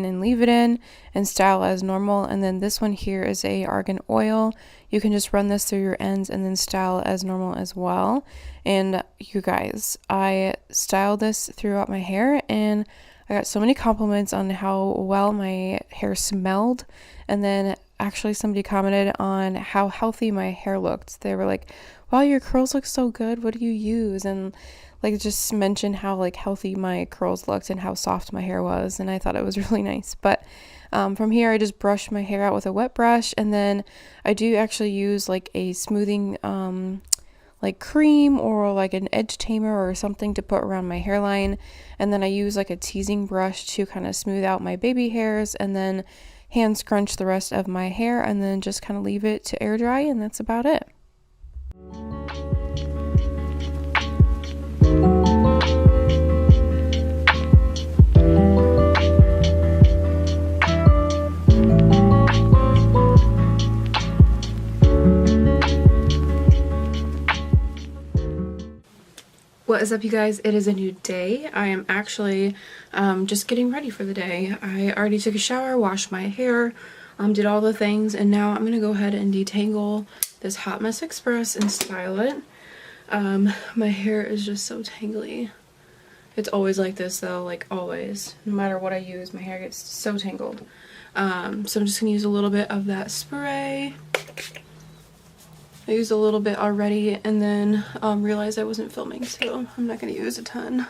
and leave it in and style as normal. And then this one here is a Argan Oil. You can just run this through your ends and then style as normal as well. And you guys, I styled this throughout my hair and I got so many compliments on how well my hair smelled. And then actually somebody commented on how healthy my hair looked. They were like, wow, your curls look so good, what do you use? And like just mentioned how like healthy my curls looked and how soft my hair was, and I thought it was really nice. But from here I just brush my hair out with a wet brush, and then I do actually use like a smoothing like cream or like an edge tamer or something to put around my hairline, and then I use like a teasing brush to kind of smooth out my baby hairs, and then hand scrunch the rest of my hair, and then just kind of leave it to air dry, and that's about it. What is up, you guys? It is a new day. I am actually just getting ready for the day. I already took a shower, washed my hair, did all the things, and now I'm gonna go ahead and detangle this Hot Mess Express and style it. My hair is just so tangly. It's always like this though, like always. No matter what I use, my hair gets so tangled. So I'm just gonna use a little bit of that spray. I used a little bit already and then realized I wasn't filming, so I'm not going to use a ton.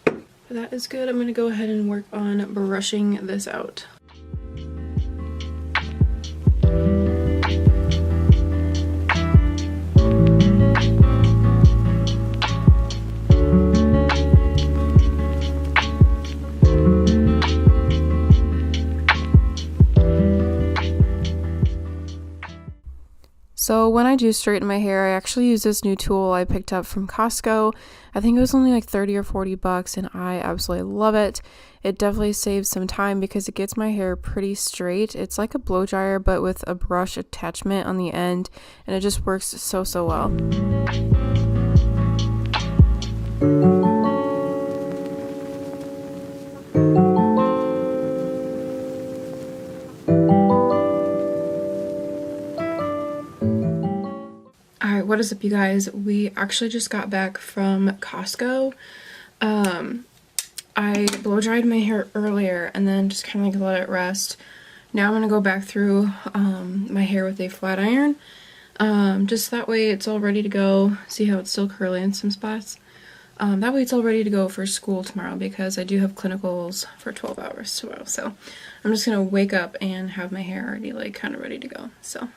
But that is good. I'm going to go ahead and work on brushing this out. So when I do straighten my hair, I actually use this new tool I picked up from Costco. I think it was only like 30 or 40 bucks, and I absolutely love it. It definitely saves some time because it gets my hair pretty straight. It's like a blow dryer but with a brush attachment on the end, and it just works so well. What is up, you guys? We actually just got back from Costco. I blow dried my hair earlier and then just kind of like let it rest. Now I'm gonna go back through my hair with a flat iron, just that way it's all ready to go. See how it's still curly in some spots? That way it's all ready to go for school tomorrow, because I do have clinicals for 12 hours tomorrow. So I'm just gonna wake up and have my hair already like kind of ready to go. So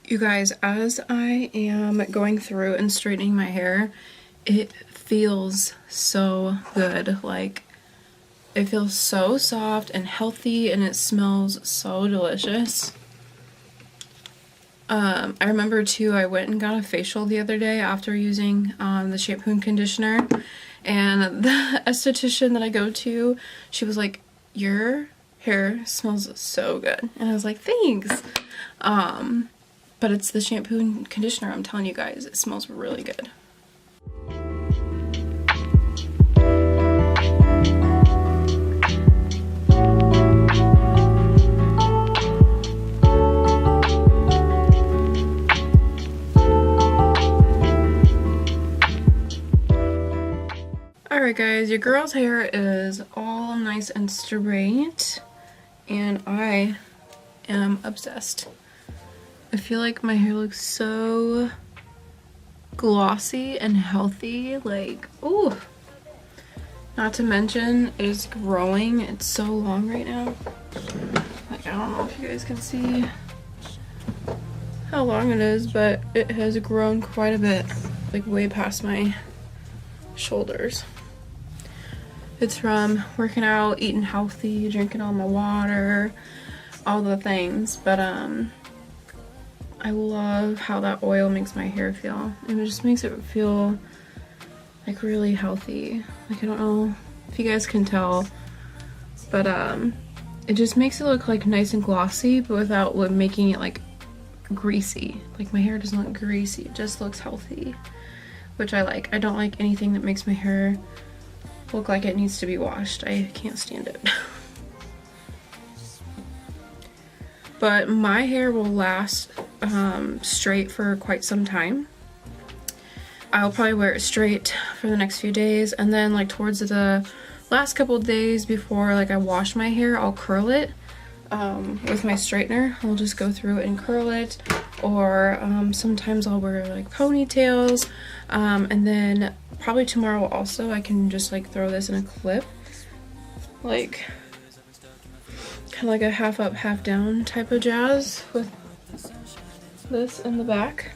you guys, as I am going through and straightening my hair, it feels so good. Like, it feels so soft and healthy, and it smells so delicious. I remember too, I went and got a facial the other day after using the shampoo and conditioner, and the esthetician that I go to, she was like, your hair smells so good, and I was like, thanks. But it's the shampoo and conditioner, I'm telling you guys, it smells really good. Alright guys, your girl's hair is all nice and straight, and I am obsessed. I feel like my hair looks so glossy and healthy, like, ooh. Not to mention, it is growing. It's so long right now. Like, I don't know if you guys can see how long it is, but it has grown quite a bit, like way past my shoulders. It's from working out, eating healthy, drinking all my water, all the things, but I love how that oil makes my hair feel. It just makes it feel like really healthy. Like, I don't know if you guys can tell, but it just makes it look like nice and glossy, but without making it like greasy. Like, my hair doesn't look greasy, it just looks healthy, which I like. I don't like anything that makes my hair look like it needs to be washed. I can't stand it. But my hair will last straight for quite some time. I'll probably wear it straight for the next few days, and then like towards the last couple days before like I wash my hair, I'll curl it with my straightener. I'll just go through and curl it, or sometimes I'll wear like ponytails, and then probably tomorrow also I can just like throw this in a clip, like kind of like a half up half down type of jazz with this in the back,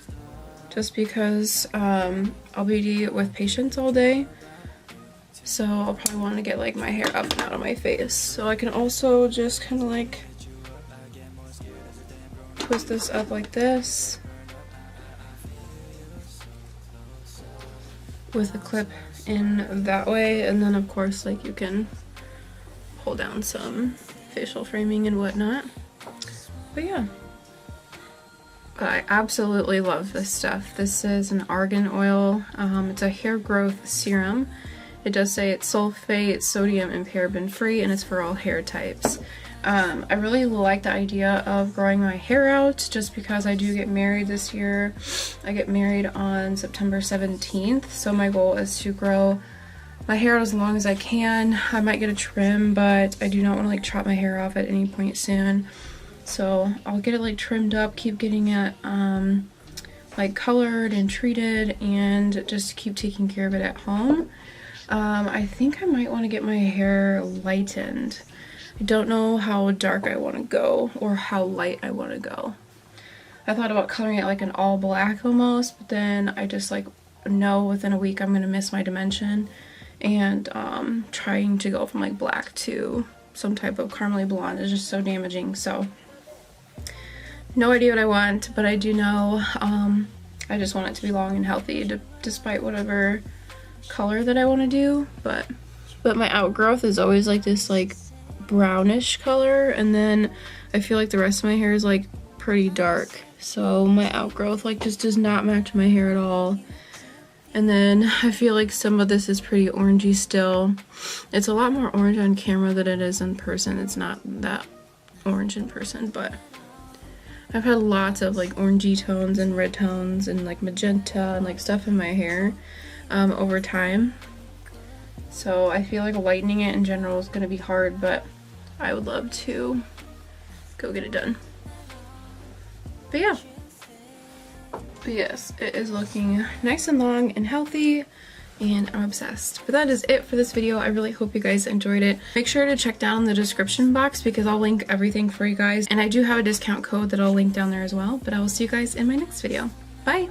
just because I'll be with patients all day, so I'll probably want to get like my hair up and out of my face. So I can also just kind of like twist this up like this with a clip in that way, and then of course like you can pull down some facial framing and whatnot. But yeah, I absolutely love this stuff. This is an Argan Oil. It's a hair growth serum. It does say it's sulfate, sodium, and paraben free, and it's for all hair types. I really like the idea of growing my hair out, just because I do get married this year. I get married on September 17th, so my goal is to grow my hair out as long as I can. I might get a trim, but I do not want to like chop my hair off at any point soon. So I'll get it like trimmed up, keep getting it like colored and treated, and just keep taking care of it at home. I think I might want to get my hair lightened. I don't know how dark I want to go or how light I want to go. I thought about coloring it like an all black almost, but then I just like know within a week I'm going to miss my dimension, and trying to go from like black to some type of caramely blonde is just so damaging. So no idea what I want, but I do know I just want it to be long and healthy, despite whatever color that I want to do. But my outgrowth is always like this like brownish color, and then I feel like the rest of my hair is like pretty dark, so my outgrowth like just does not match my hair at all. And then I feel like some of this is pretty orangey still. It's a lot more orange on camera than it is in person. It's not that orange in person, but I've had lots of like orangey tones and red tones and like magenta and like stuff in my hair over time. So I feel like lightening it in general is going to be hard, but I would love to go get it done. But yeah. But yes, it is looking nice and long and healthy, and I'm obsessed. But that is it for this video. I really hope you guys enjoyed it. Make sure to check down the description box, because I'll link everything for you guys. And I do have a discount code that I'll link down there as well. But I will see you guys in my next video. Bye!